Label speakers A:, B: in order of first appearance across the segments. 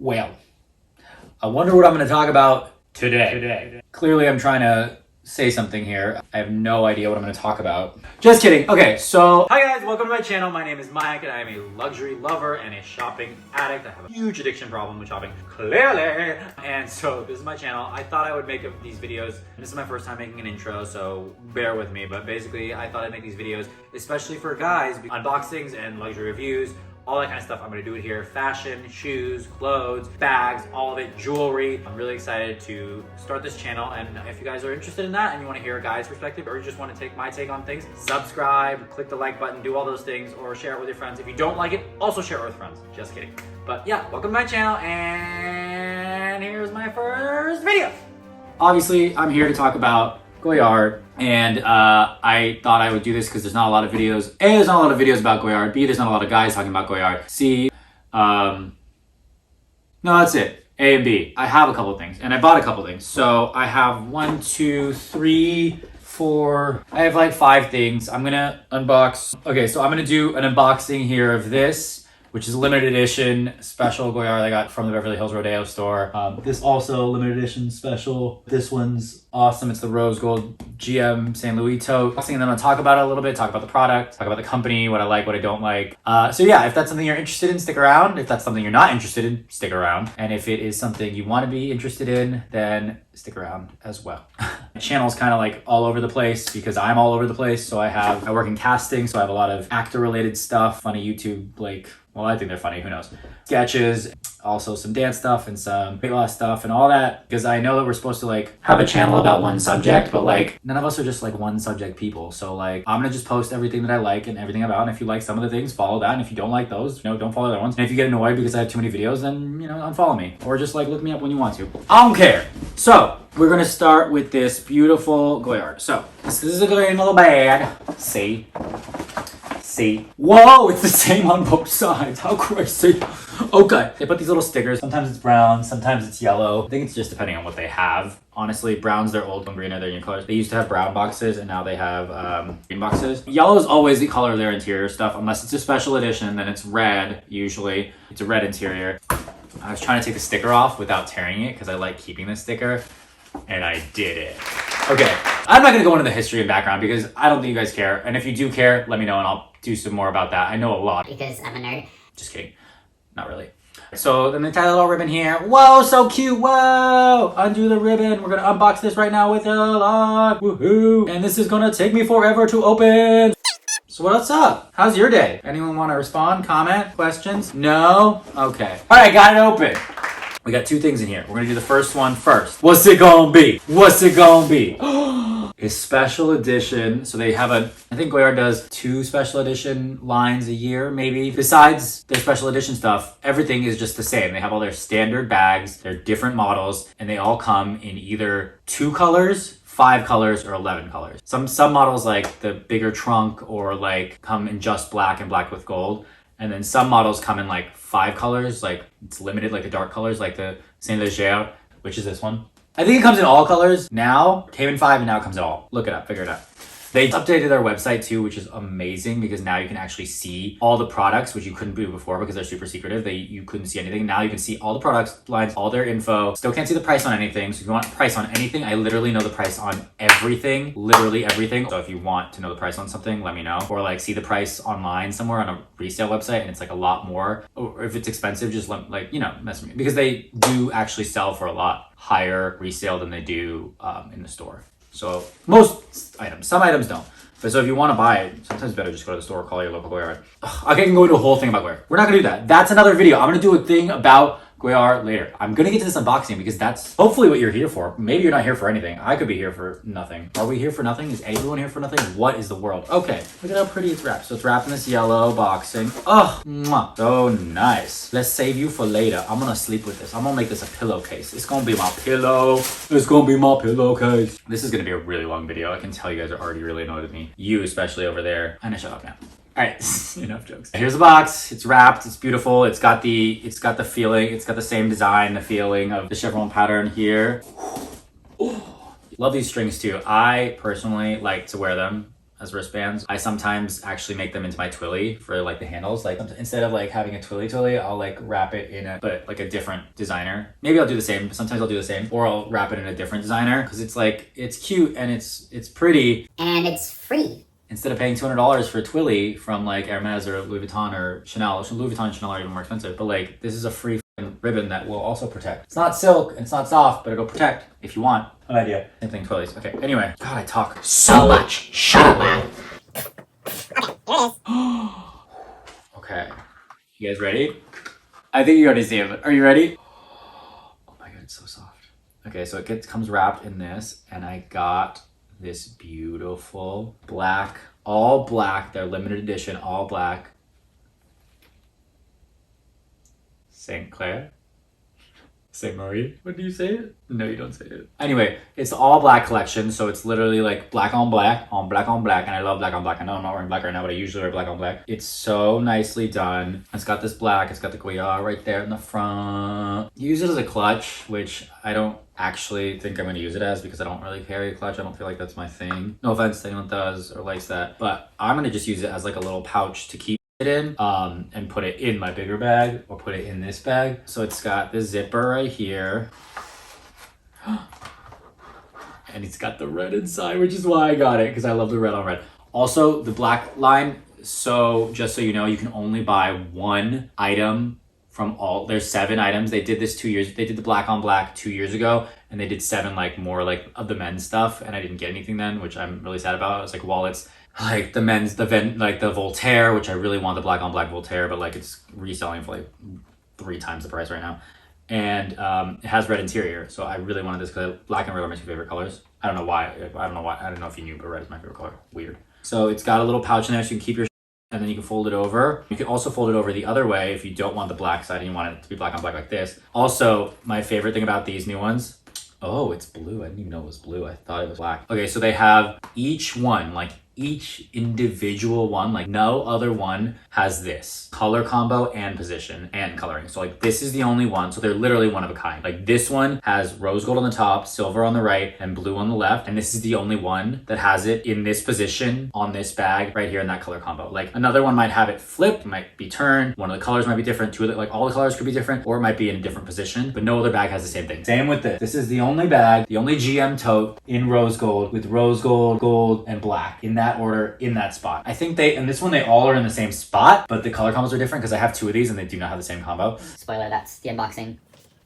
A: Well, I wonder what I'm going to talk about today. Clearly, I'm trying to say something here. I have no idea what I'm going to talk about. Just kidding. Okay, so hi guys, welcome to my channel. My name is Mike and I am a luxury lover and a shopping addict. I have a huge addiction problem with shopping, clearly. And so this is my channel. I thought I would make these videos. This is my first time making an intro, so bear with me. But basically, I thought I'd make these videos, especially for guys, unboxings and luxury reviews. All that kind of stuff. I'm gonna do it here. Fashion, shoes, clothes, bags, all of it, jewelry. I'm really excited to start this channel, and if you guys are interested in that and you wanna hear a guy's perspective or you just wanna take my take on things, subscribe, click the like button, do all those things, or share it with your friends. If you don't like it, also share it with friends. Just kidding. But yeah, welcome to my channel, and here's my first video. Obviously, I'm here to talk about Goyard, and I thought I would do this because there's not a lot of videos. A, there's not a lot of videos about Goyard. B, there's not a lot of guys talking about Goyard. C, no, that's it. A and B. I have a couple of things, and I bought a couple of things. So I have 1, 2, 3, 4. I have like 5 things. I'm gonna unbox. Okay, so I'm gonna do an unboxing here of this, which is a limited edition special Goyard I got from the Beverly Hills Rodeo store. This also limited edition special. This one's awesome. It's the rose gold GM St. Louis tote. And then I'm gonna talk about it a little bit, talk about the product, talk about the company, what I like, what I don't like. So yeah, if that's something you're interested in, stick around. If that's something you're not interested in, stick around. And if it is something you wanna be interested in, then stick around as well. My channel's kind of like all over the place because I'm all over the place. So I work in casting, so I have a lot of actor related stuff, funny YouTube, like, well, I think they're funny, who knows? Sketches, also some dance stuff and some weight loss stuff and all that. Because I know that we're supposed to like have a channel about one subject, but like none of us are just like one subject people. So like I'm gonna just post everything that I like and everything about. And if you like some of the things, follow that. And if you don't like those, you know, don't follow the other ones. And if you get annoyed because I have too many videos, then, you know, unfollow me. Or just like look me up when you want to. I don't care. So we're gonna start with this beautiful Goyard. So this is a green little bag. See? Whoa, it's the same on both sides. How crazy. Okay, they put these little stickers. Sometimes it's brown, sometimes it's yellow. I think it's just depending on what they have. Honestly, browns, they're old, and green are their new colors. They used to have brown boxes, and now they have green boxes. Yellow is always the color of their interior stuff, unless it's a special edition, then it's red, usually. It's a red interior. I was trying to take the sticker off without tearing it, because I like keeping the sticker, and I did it. Okay, I'm not gonna go into the history and background, because I don't think you guys care. And if you do care, let me know, and I'll do some more about that. I know a lot.
B: Because I'm a nerd.
A: Just kidding. Not really. So then they tie a little ribbon here. Whoa, so cute. Whoa. Undo the ribbon. We're going to unbox this right now with a lot. Woohoo. And this is going to take me forever to open. So what's up? How's your day? Anyone want to respond? Comment? Questions? No? Okay. All right, got it open. We got 2 things in here. We're going to do the first one first. What's it going to be? What's it going to be? A special edition. So they have I think Goyard does 2 special edition lines a year, maybe. Besides their special edition stuff, everything is just the same. They have all their standard bags, they're different models, and they all come in either 2 colors, 5 colors, or 11 colors. Some models like the bigger trunk or like come in just black and black with gold. And then some models come in like 5 colors, like it's limited, like the dark colors, like the Sainte-Marie, which is this one. I think it comes in all colors now. Came in 5 and now it comes in all. Look it up, figure it out. They updated their website too, which is amazing because now you can actually see all the products, which you couldn't do before because they're super secretive. You couldn't see anything. Now you can see all the products lines, all their info. Still can't see the price on anything. So if you want a price on anything, I literally know the price on everything, literally everything. So if you want to know the price on something, let me know. Or like see the price online somewhere on a resale website and it's like a lot more. Or if it's expensive, just like, you know, mess with me. Because they do actually sell for a lot higher resale than they do in the store. So most items, some items don't. But so if you want to buy it, sometimes it's better just go to the store or call your local Goyard. I can go into a whole thing about Goyard. We're not gonna do that. That's another video. I'm gonna do a thing about Goyard later. I'm gonna get to this unboxing because that's hopefully what you're here for. Maybe you're not here for anything. I could be here for nothing. Are we here for nothing? Is everyone here for nothing? What is the world? Okay, look at how pretty it's wrapped. So it's wrapped in this yellow boxing. Oh, mwah. So nice. Let's save you for later. I'm gonna sleep with this. I'm gonna make this a pillowcase. It's gonna be my pillow. It's gonna be my pillowcase. This is gonna be a really long video. I can tell you guys are already really annoyed with me. You especially over there. I'm gonna shut up now. All right, enough jokes. Here's the box. It's wrapped. It's beautiful. It's got the feeling. It's got the same design, the feeling of the chevron pattern here. Love these strings too. I personally like to wear them as wristbands. I sometimes actually make them into my twilly for like the handles. Like instead of like having a twilly, I'll like wrap it in but like a different designer. Maybe I'll do the same, but sometimes I'll do the same, or I'll wrap it in a different designer because it's like, it's cute and it's pretty.
B: And it's free.
A: Instead of paying $200 for a twilly from like Hermes or Louis Vuitton or Chanel, Louis Vuitton and Chanel are even more expensive, but like this is a free ribbon that will also protect. It's not silk and it's not soft, but it'll protect if you want. An idea. Same thing, twillies. Okay, anyway. God, I talk so much. Shut up, man. Okay. You guys ready? I think you already see it. Are you ready? Oh my God, it's so soft. Okay, so it comes wrapped in this, and I got this beautiful black, all black, they're limited edition, all black. Sainte-Marie? What do you say it? No, you don't say it. Anyway, it's the all black collection, so it's literally like black on black, and I love black on black. I know I'm not wearing black right now, but I usually wear black on black. It's so nicely done. It's got this black, it's got the Goyard right there in the front. Use it as a clutch, which I don't actually think I'm going to use it as because I don't really carry a clutch. I don't feel like that's my thing. No offense to anyone that does or likes that, but I'm going to just use it as like a little pouch to keep it in and put it in my bigger bag or put it in this bag. So it's got the zipper right here and it's got the red inside, which is why I got it, because I love the red on red. Also the black line, so just so you know, you can only buy one item from all, there's 7 items. They did this 2 years, they did the black on black 2 years ago, and they did 7 like more like of the men's stuff, and I didn't get anything then, which I'm really sad about. It was like wallets, like the men's, like the Voltaire, which I really want the black on black Voltaire, but like it's reselling for like 3 times the price right now. And it has red interior, so I really wanted this because black and red are my 2 favorite colors. I don't know why. I don't know if you knew, but red is my favorite color. Weird. So it's got a little pouch in there so you can keep your, and then you can fold it over. You can also fold it over the other way if you don't want the black side and you want it to be black on black like this. Also, my favorite thing about these new ones, oh, it's blue. I didn't even know it was blue. I thought it was black. Okay, so they have each one, like each individual one, like no other one has this color combo and position and coloring. So like this is the only one, so they're literally one of a kind. Like this one has rose gold on the top, silver on the right, and blue on the left, and this is the only one that has it in this position on this bag right here in that color combo. Like another one might have it flipped, might be turned, one of the colors might be different, 2 of the, like all the colors could be different, or it might be in a different position, but no other bag has the same thing. Same with this. This is the only bag, the only GM tote in rose gold with rose gold, gold, and black in that order, in that spot. I think and this one, they all are in the same spot, but the color combos are different because I have 2 of these and they do not have the same combo.
B: Spoiler, that's the unboxing.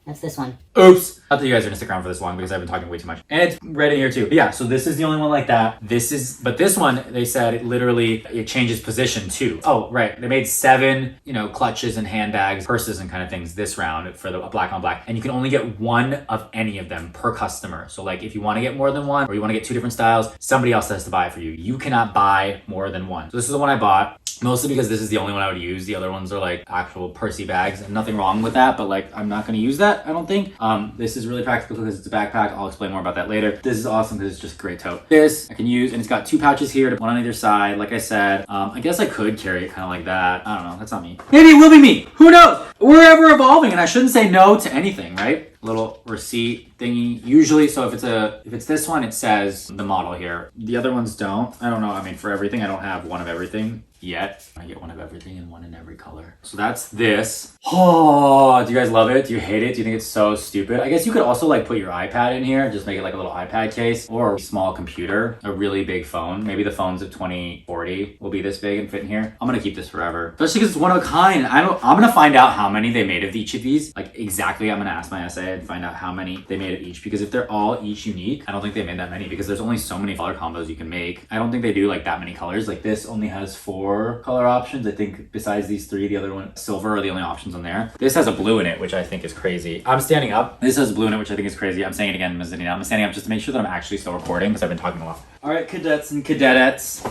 B: That's this one.
A: Oops. Not that you guys are gonna stick around for this long because I've been talking way too much. And it's red in here too. But yeah, so this is the only one like that. But this one, they said it changes position too. Oh, right. They made 7, clutches and handbags, purses and kind of things this round for the black on black. And you can only get 1 of any of them per customer. So like if you want to get more than 1 or you want to get 2 different styles, somebody else has to buy it for you. You cannot buy more than 1. So this is the one I bought. Mostly because this is the only one I would use. The other ones are like actual pursy bags, and nothing wrong with that, but like I'm not going to use that, I don't think. This is really practical because it's a backpack. I'll explain more about that later. This is awesome because it's just a great tote. This I can use, and it's got 2 pouches here, 1 on either side. Like I said, I guess I could carry it kind of like that. I don't know. That's not me. Maybe it will be me. Who knows? We're ever evolving, and I shouldn't say no to anything, right? Little receipt thingy. Usually, so if it's this one, it says the model here. The other ones don't. I don't know. I mean, for everything, I don't have 1 of everything yet. I get 1 of everything and 1 in every color. So that's this. Oh, do you guys love it? Do you hate it? Do you think it's so stupid? I guess you could also like put your iPad in here, just make it like a little iPad case, or a small computer, a really big phone. Maybe the phones of 2040 will be this big and fit in here. I'm gonna keep this forever, especially because it's one of a kind. I'm gonna find out how many they made of each of these. Like exactly, I'm gonna ask my SA and find out how many they made of each, because if they're all each unique, I don't think they made that many because there's only so many color combos you can make. I don't think they do like that many colors. Like this only has 4 color options. I think besides these 3, the other one, silver, are the only options on there. This has a blue in it, which I think is crazy. I'm standing up. This has blue in it, which I think is crazy. I'm saying it again, I'm standing up just to make sure that I'm actually still recording because I've been talking a lot. All right, cadets and cadettes.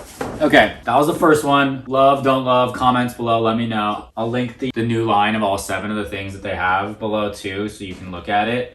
A: Okay, that was the first one. Love, don't love, comments below, let me know. I'll link the new line of all 7 of the things that they have below too, so you can look at it.